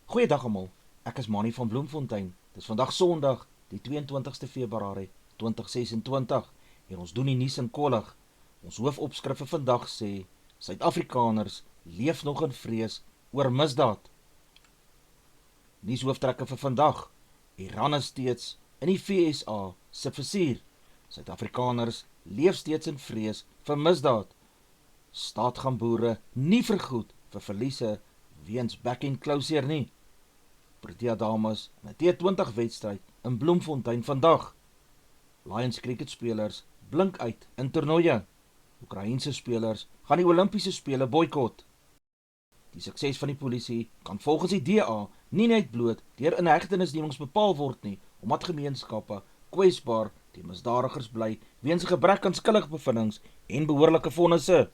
Goeiedag almal, ek is Mannie van Bloemfontein. Dis vandag Sondag, die 22ste Februarie 2026 en ons doen die nuus in kollig. Ons hoofopskrif vir vandag sê: Suid-Afrikaners leef nog in vrees oor misdaad. Nuushooftrekke vir vandag: Iran is steeds in die FSA se vizier. Suid-Afrikaners leef steeds in vrees vir misdaad. Staat gaan boere nie vergoed vir verliese weens back-end-closure nie. Protea dames in 'n T20 wedstryd in Bloemfontein vandag. Lions cricketspelers blink uit in toernooie. Oekraïense spelers gaan die Olimpiese spele boikot. Die sukses van die polisie kan volgens die DA nie net bloot deur inhegtenisnemings bepaal word nie, omdat gemeenskappe kwesbaar teen misdadigers bly weens 'n gebrek aan skuldigbevindings en behoorlike vonnisse.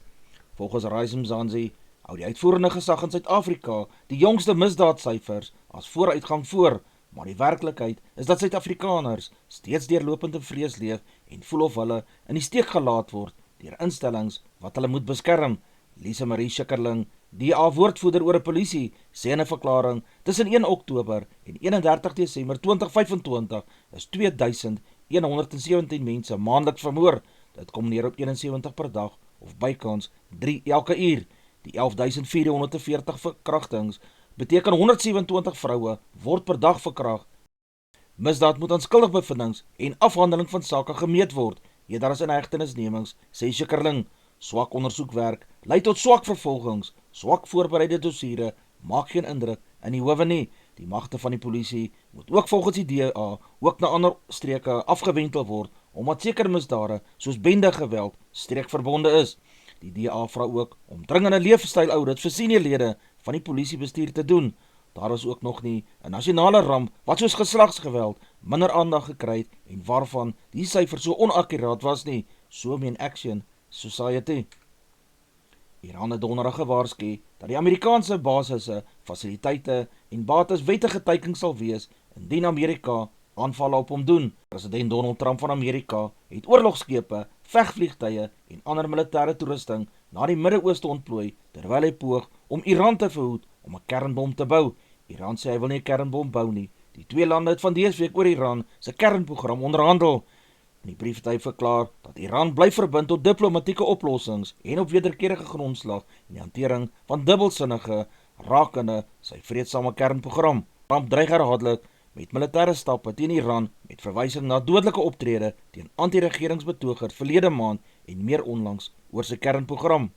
Volgens Rise Mzansi hou die uitvoerende gesag in Suid-Afrika die jongste misdaadsyfers as vooruitgang voor, maar die werklikheid is dat Suid-Afrikaners steeds deurlopend in vrees leef en voel of hulle in die steek gelaat word deur instellings wat hulle moet beskerm. Lisa Marie Schikkerling, DA woordvoerder oor 'n polisie, sê in 'n verklaring: tussen 1 Oktober en 31 Desember 2025 is 2117 mense maandeliks vermoor. Dit kom neer op 71 per dag of bykans 3 elke uur. Die 11.440 verkrachtings beteken 127 vroue word per dag verkragt. Misdaad moet aan skuldigbevindings en afhandeling van sake gemeet word, eerder as inhegtenisnemings, sê Schikkerling. Swak ondersoekwerk lei tot swak vervolgings, swak voorbereide dossiere maak geen indruk in die howe nie. Die magte van die polisie moet ook volgens die DA ook na ander streke afgewentel word, omdat sekere misdade soos bendegeweld streekverbonde is. Die DA vra ook om dringende leefstyl-audits vir seniorlede van die polisiebestuur te doen. Daar is ook nog nie 'n nasionale ramp wat soos geslagsgeweld minder aandag gekry het en waarvan die syfer so onakkuraat was nie, so meen Action Society. Iran het donderdag gewaarsku dat die Amerikaanse basisse, fasiliteite en bates wettige teiking sal wees indien Amerika aanvalle op hom doen. President Donald Trump van Amerika het oorlogskepe, vegvliegtuie en ander militêre toerusting na die Midde-Ooste ontplooi terwyl hy poog om Iran te verhoed om 'n kernbom te bou. Iran sê hy wil nie 'n kernbom bou nie. Die twee lande het van dese week oor Iran se kernprogram onderhandel. In die brief het hy verklaar dat Iran bly verbind tot diplomatieke oplossings en op wederkerige grondslag in die hantering van dubbelsinnige rakende sy vreedsame kernprogram. Trump dreig herhaaldelik met militêre stappe teen Iran met verwysing na dodelike optrede teen anti-regeringsbetogers verlede maand en meer onlangs oor sy kernprogram.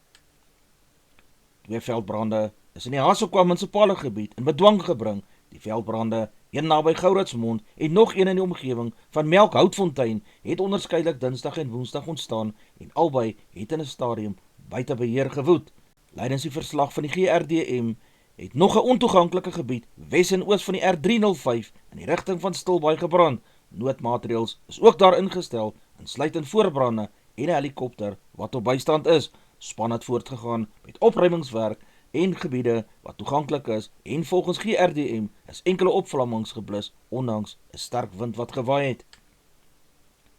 2 veldbrande is in die Hasekwa munisipale gebied in bedwang gebring. Die veldbrande, een naby Gouritsmond en nog een in die omgewing van Melkhoutfontein, het onderskeidelik Dinsdag en Woensdag ontstaan en albei het in 'n stadium buite beheer gewoed. Lydens die verslag van die GRDM het nog 'n ontoeganklike gebied wes en oos van die R305 in die rigting van Stilbaai gebrand. Noodmaatreëls is ook daar ingestel, insluitend voorbrande en 'n helikopter wat op bystand is. Span het voortgegaan met opruimingswerk en gebiede wat toeganklik is en volgens GRDM is enkele opvlammings geblus ondanks 'n sterk wind wat gewaai het.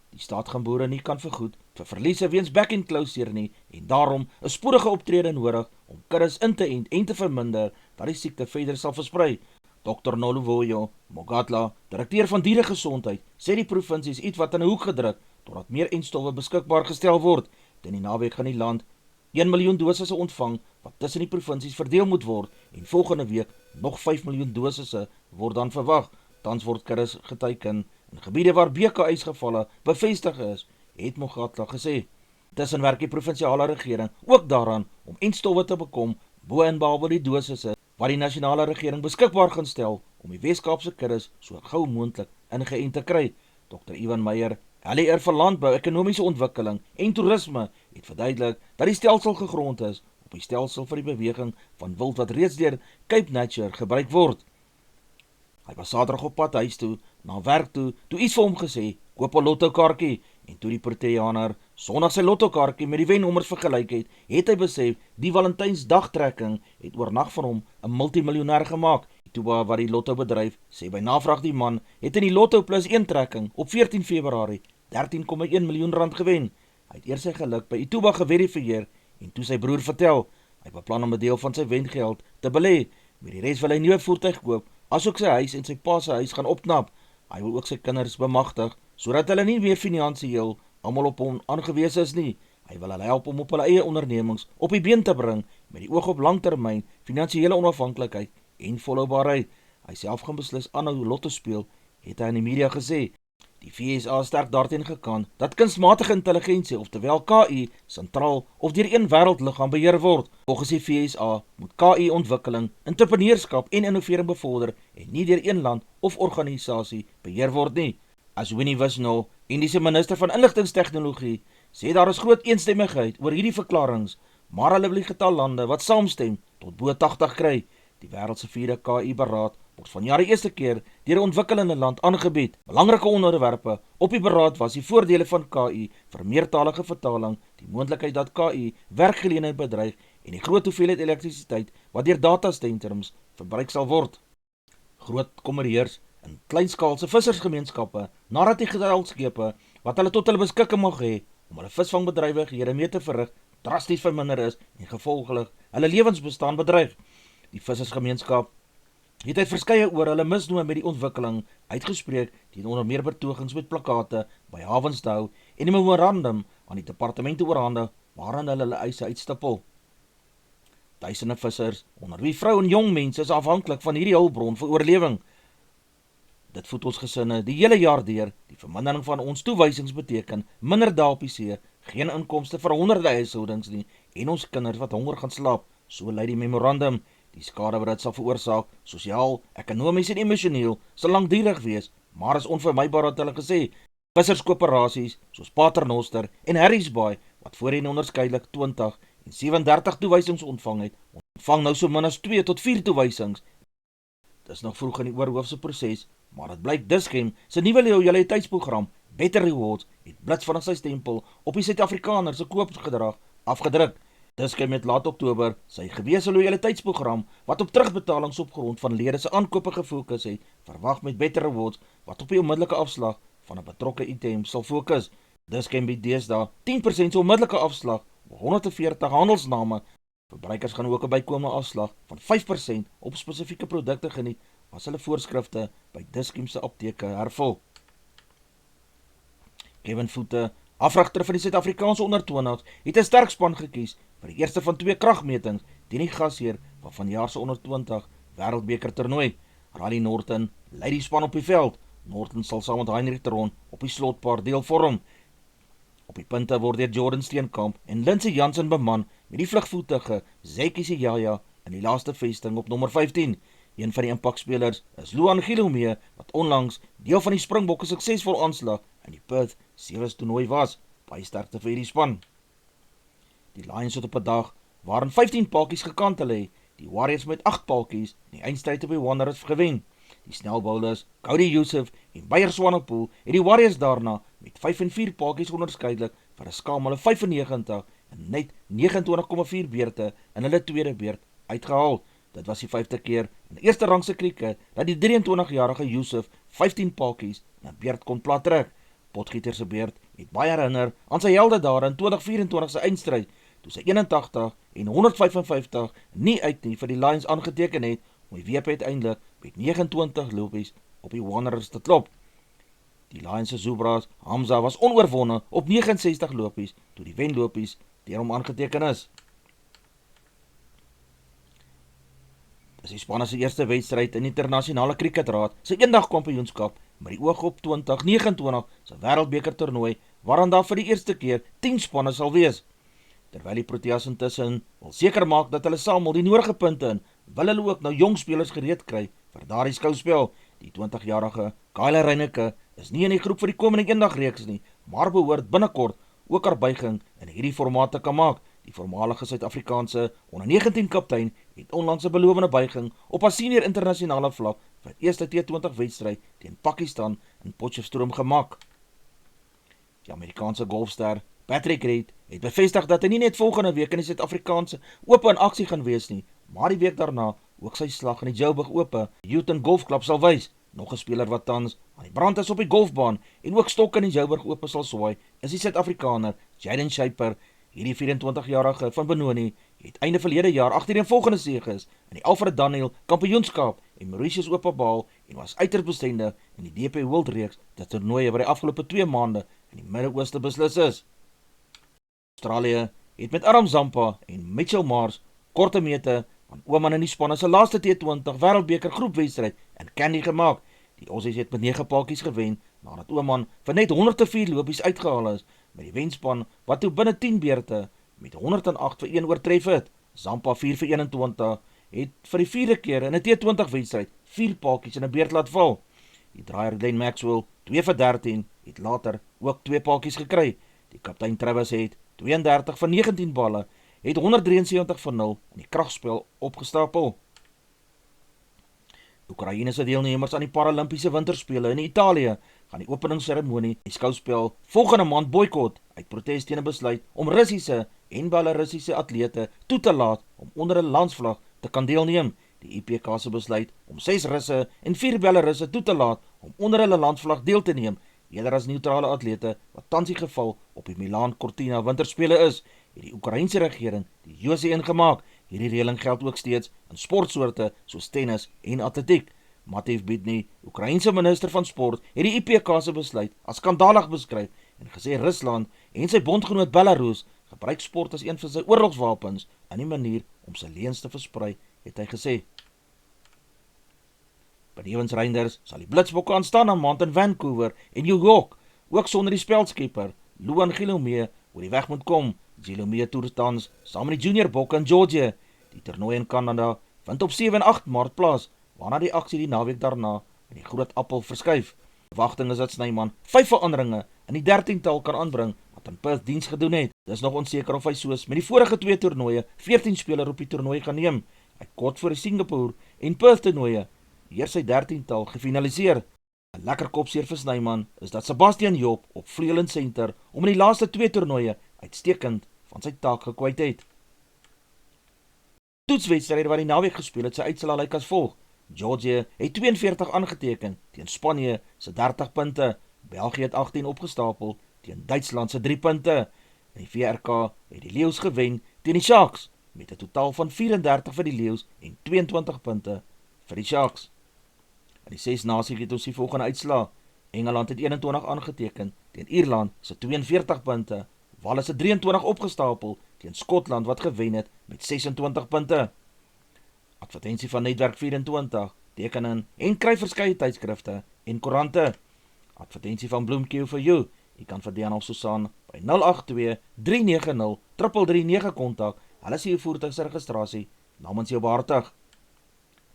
Die staat gaan boere nie kan vergoed vir verliese weens back-end-closure nie en daarom 'n spoedige optrede nodig om kuddes in te ent en te verminder dat die siekte verder sal versprei. Dr. Noluvoyo Mogatla, direkteur van dieregesondheid, sê die provinsie is iets wat in 'n hoek gedruk totdat meer entstowwe beskikbaar gestel word. Teen die naweek gaan die land 1 miljoen dosisse ontvang wat tussen die provinsies verdeel moet word en volgende week nog 5 miljoen dosisse word dan verwag. Tans word kuddes geteiken in gebiede waar BK-eisgevalle bevestig is, het Mogatla gesê. Tussen werk die provinsiale regering ook daaraan om entstowwe te bekom bo en behalwe die dosisse wat die nasionale regering beskikbaar gaan stel om die Weskaapse kuddes so gou moontlik ingeënt te kry. Dr. Ivan Meyer, LER vir landbou, ekonomiese ontwikkeling en toerisme, het verduidelik dat die stelsel gegrond is op die stelsel vir die beweging van wild wat reeds deur Cape Nature gebruik word. Hy was Saterdag op pad huis toe, na werk toe iets vir hom gesê, koop 'n lottokaartjie, en toe die Proteaner Sondag sy lottokaartjie met die wennommers vergelyk het hy besef die Valentynsdagtrekking het oornag van hom 'n multimiljonair gemaak. Die Tuba wat die lotto bedryf, sê by navraag die man het in die Lotto Plus 1 trekking op 14 Februarie 13,1 miljoen rand gewen. Hy het eers sy geluk by Ituba geverifieer en toe sy broer vertel. Hy beplan om 'n deel van sy wengeld te belê. Met die res wil hy 'n nuwe voertuig koop, asook sy huis en sy pa se huis gaan opknap. Hy wil ook sy kinders bemagtig, sodat hulle nie meer finansiëel almal op hom aangewese is nie. Hy wil hulle help om op hulle eie ondernemings op die been te bring, met die oog op langtermyn, finansiële onafhanklikheid en volhoubaarheid. Hy self gaan beslis aanhou lotto speel, het hy in die media gesê. Die FSA sterk daarteen gekant dat kunsmatige intelligensie, oftewel KI, sentraal of deur een wêreldliggaam beheer word. Volgens die FSA moet KI ontwikkeling, entrepreneurskap en innovering bevorder en nie deur een land of organisasie beheer word nie. As Winnie Wisnol, Indiese minister van inligtingstegnologie, sê daar is groot eensstemmigheid oor hierdie verklarings, maar hulle wil die getal lande wat saamstem tot bo 80 kry. Die wêreld se 4de KI-beraad word vanjaar die eerste keer deur 'n ontwikkelende land aangebied. Belangrike onderwerpe op die beraad was die voordele van KI vir meertalige vertaling, die moontlikheid dat KI werkgeleentheid bedreig en die groot hoeveelheid elektrisiteit wat deur datasentrums verbruik sal word. Groot kommerheers in kleinskaalse vissersgemeenskappe, nadat die geldskape wat hulle tot hulle beskikking mag hê om hulle visvangbedrywighede mee te verrig, drasties verminder is en gevolglik hulle lewensbestaan bedreig. Die vissersgemeenskap het uit verskeie oor hulle misnoë met die ontwikkeling uitgespreek teen onder meer betogings met plakate by hawens te hou en 'n memorandum aan die departement te oorhandig waarin hulle eise uitstippel. Duisende vissers, onder wie vrou en jong mense, is afhanklik van hierdie hulpbron vir oorlewing. Dit voed ons gesinne die hele jaar deur. Die vermindering van ons toewysings beteken minder dae op die see, geen inkomste vir honderde huishoudings nie en ons kinders wat honger gaan slaap, so lei die memorandum. Die skade wat dit sal veroorsaak, sosiaal, ekonomies en emosioneel, sal langdurig wees, maar is onvermybaar, het hulle gesê. Visserskoöperasies soos Paternoster en Harris Bay, wat voorheen onderskeidelik 20 en 37 toewysings ontvang het, ontvang nou so min as 2 tot 4 toewysings. Dis nog vroeg in die oorhoofse proses, maar dit blyk Dis-Chem se nuwe loyaliteitsprogram Better Rewards het blits van sy stempel op die Suid-Afrikaner se koopgedrag afgedruk. Dis-Chem het laat Oktober sy gewese loyaliteitsprogram wat op terugbetalings op grond van lede se aankope gefokus het, verwag met Better Rewards wat op die onmiddellike afslag van 'n betrokke item sal fokus. Dis-Chem bied deesdae 10% se onmiddellike afslag op 140 handelsname. Verbruikers gaan ook 'n bykomende afslag van 5% op spesifieke produkte geniet as hulle voorskrifte by Dis-Chem se apteke hervul. Kevin Voete, afrigter van die Suid-Afrikaanse onder-20's, het 'n sterk span gekies vir die eerste van 2 kragmetings teen die gasheer van vanjaar se onder-20 wêreldbeker toernooi. Riley Norton lei die span op die veld. Norton sal saam met Heinrich Theron op die slotpaar deel vorm. Op die punte word deur Jordan Steenkamp en Lindsey Jansen beman met die vlugvoetige Zeki Siyaya in die laaste vesting op nommer 15. Een van die impakspelers is Luan Gilomee, wat onlangs deel van die Springbokke suksesvol aanslag in die Perth Sevens toernooi was. Baie sterkte vir hierdie span. Die Lions het op 'n dag waarin 15 paaltjies gekantel het, die Warriors met 8 paaltjies en die eindstryd op die Wanderers gewen. Die snelbowlers Cody Youssef en Bayer Swanepoel het die Warriors daarna met 5 en 4 paaltjies onderskeidelik vir 'n skamele 95 en net 29,4 beurte in hulle tweede beurt uitgehaal. Dit was die 5de keer in die eerste rangse krieket dat die 23-jarige Youssef 15 paaltjies in 'n beurt kon plattrek. Potgieter se beurt het baie herinner aan sy helde daar in 2024 se eindstryd, toe sy 81 en 155 nie uit nie vir die Lions aangeteken het, om die WP uiteindelik met 29 lopies op die Wanderers te klop. Die Lions se Zubras Hamza was onoorwonne op 69 lopies, toe die wenlopies deur hom aangeteken is. Dis die span se eerste wedstryd in die internasionale kriketraad se eendagkampioenskap met die oog op 2029 se wêreldbeker toernooi, waaraan daar vir die eerste keer 10 spanne sal wees. Terwyl die Proteas intussen wil seker maak dat hulle saamel die nodige punte in, wil hulle ook nou jong spelers gereed kry vir daardie skouspel. Die 20-jarige Kyle Reineke is nie in die groep vir die komende eendagreeks nie, maar behoort binnekort ook haar buiging in hierdie formaat te kan maak. Die voormalige Suid-Afrikaanse onder 19 kaptein het onlangs 'n belovende buiging op haar senior internasionale vlak vir eerste T20 wedstryd teen Pakistan in Potchefstroom gemaak. Die Amerikaanse golfster Patrick Reed het bevestig dat hy nie net volgende week in die Suid-Afrikaanse Ope in aksie gaan wees nie, maar die week daarna ook sy slag in die Joburg Ope Houghton Golfklub sal wys. Nog 'n speler wat tans aan die brand is op die golfbaan en ook stok in die Joburg Ope sal swaai, is die Suid-Afrikaner Jaden Shaper. Hierdie 24-jarige van Benoni het einde verlede jaar agtereenvolgende seges in die Alfred Daniel Kampioenskap en Mauritius Openbaal en was uiters bestendig in die DP World reeks dat toernooie wat die afgelope 2 maande in die Midde-Ooste beslis is. Australië het met Aram Zampa en Mitchell Mars korte meete van Oman in die spanne se laaste T20 Wêreldbeker groepwedstryd in Kandy gemaak. Die Aussies het met 9 paadjies gewen nadat Oman vir net 104 lopies uitgehaal is met die wenspan wat toe binne 10 beurte met 108-1 oortref het. Zampa 4-21 het vir die 4de keer in 'n T20 wedstryd 4 paadjies in 'n beurt laat val. Die draaier Glenn Maxwell 2-13 het later ook 2 paadjies gekry. Die kaptein Travis het 32 van 19 balle het 173-0 in die kragspel opgestapel. Oekraïne se deelnemers aan die Paralimpiese Winterspele in Italië gaan die openingsseremonie die skouspel volgende maand boikot uit protes teen 'n besluit om Russiese en Belarusiese atlete toe te laat om onder 'n landsvlag te kan deelneem. Die IPK se besluit om 6 Russe en 4 Belarusse toe te laat om onder hulle landvlag deel te neem, eerder as neutrale atlete wat tans die geval op die Milan Cortina Winterspele is, het die Oekraïense regering die JOSE ingemaak. Hierdie reëling geld ook steeds in sportsoorte soos tennis en atletiek. Matev Bidny, Oekraïense minister van sport, het die IPK se besluit as skandalig beskryf en gesê Rusland en sy bondgenoot Belarus gebruik sport as een van sy oorlogswapens in die manier om sy leuns te versprei, het hy gesê. Benewens Reinders sal die Blitsbokke aanstaan aan maand in Vancouver en New York, ook sonder die speldskepper Luan Gilomee oor die weg moet kom. Gilomee toer tans saam met die junior bokke in Georgia. Die toernooi in Kanada vind op 7 en 8 Maart plaas, waarna die aksie die naweek daarna in die Groot Appel verskuif. Verwagting is dat Snyman 5 veranderinge in die 13-tal kan aanbring wat in Perth diens gedoen het. Dis nog onseker of hy soos met die vorige 2 toernooie 14 speler op die toernooi gaan neem. Hy kort voor die Singapore en Perth toernooie hier sy 13-tal gefinaliseer. 'n Lekker kopseer vir Snyman is dat Sebastian Job op vleuel en senter om in die laaste 2 toernooie uitstekend van sy taak gekwyt het. Toetswedstryde wat die naweek gespeel het, sy uitslae lyk as volg. Georgia het 42 aangeteken teen Spanje se 30 punte. België het 18 opgestapel teen Duitsland se 3 punte. In die VRK het die Leeu's gewen teen die Sharks met 'n totaal van 34 vir die Leeu's en 22 punte vir die Sharks. In die 6 nasies het ons die volgende uitslae. Engeland het 21 aangeteken teen Ierland se 42 punte. Wales het 23 opgestapel teen Skotland wat gewen het met 26 punte. Advertensie van Netwerk 24, teken in en kry verskeie tydskrifte en koerante. Advertensie van Bloemkieu for you. Jy kan vir Diana of Susan by 082-390-339 kontak. Hulle sê jou voertuig se registrasie namens jou behartig.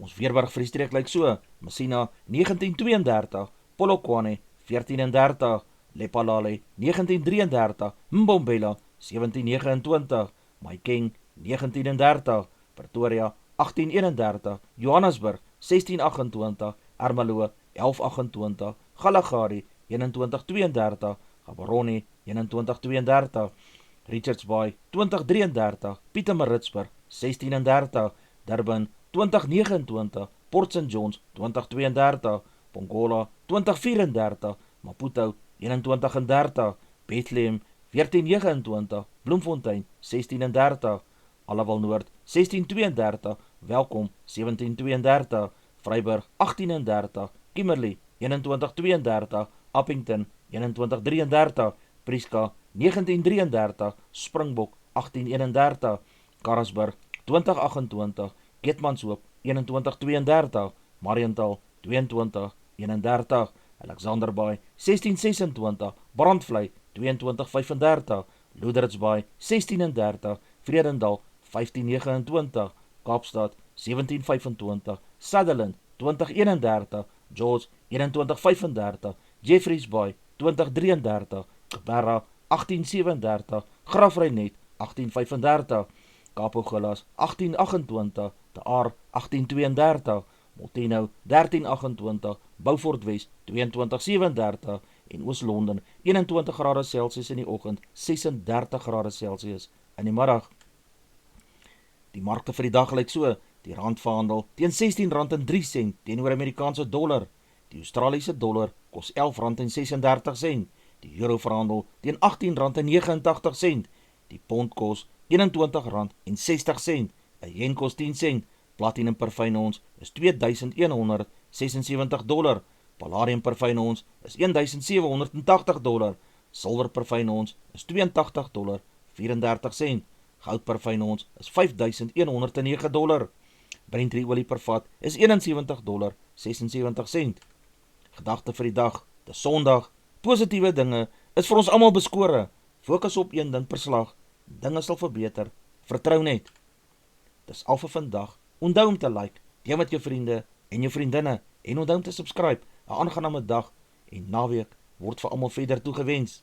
Ons Weerberg Vriestreek lyk so: Messina 1932, Polokwane 1430, Lephalale 1933, Mbombela 1729, Mahikeng 1930, Pretoria 1831, Johannesburg 1628, Ermelo 1128, Galagari 2132, Gaborone 2132, Richards Bay 2033, Pietermaritzburg 1630, Durban 2029, Port St Johns 2032, Pongola 2034, Maputo 2130, Bethlehem 1429, Bloemfontein 1630, Allewal Noord 1632, Welkom 1732, Vryburg 1830, Kimberley 2132, Appington 2133, Prieska 1933, Springbok 1831, Karasburg 2028, Keetmanshoop 2132, Mariental 2231, Alexanderbaai 1626, Brandvlei 2235, Loederitsbaai 1630, Vredendal 1529, Kaapstad 1725, Sutherland 2031, George 2135, Jeffreys Bay 2033, Berra 1837, Grafreinet 1835, Kapogelas 1828, De Aar 1832, Molteno 1328, Beaufort West 2237 en Oos-London 21 grade Celsius in die oggend, 36 grade Celsius in die middag. Die markte vir die dag lyk so: die rand verhandel teen R16.03 teenoor Amerikaanse dollar. Die Australiese dollar kos R11.36. Die euro verhandel teen R18.89. Die pond kos R21,60. 'n yen kos 10 sent. Platinum per fyn ons is $2,176. Palladium per fyn ons is $1,780. Silwer per fyn ons is $82,34. Goud per fyn ons is $5,109. Brent olie per vat is $71,76. Gedagte vir die dag, dis Sondag. Positiewe dinge is vir ons almal beskore. Fokus op een ding per slag. Dinge sal verbeter. Vertrou net. Dis al vir vandag. Onthou om te like, deel met jou vriende en jou vriendinne en onthou om te subscribe. 'n Aangename dag en naweek word vir almal verder toegewens.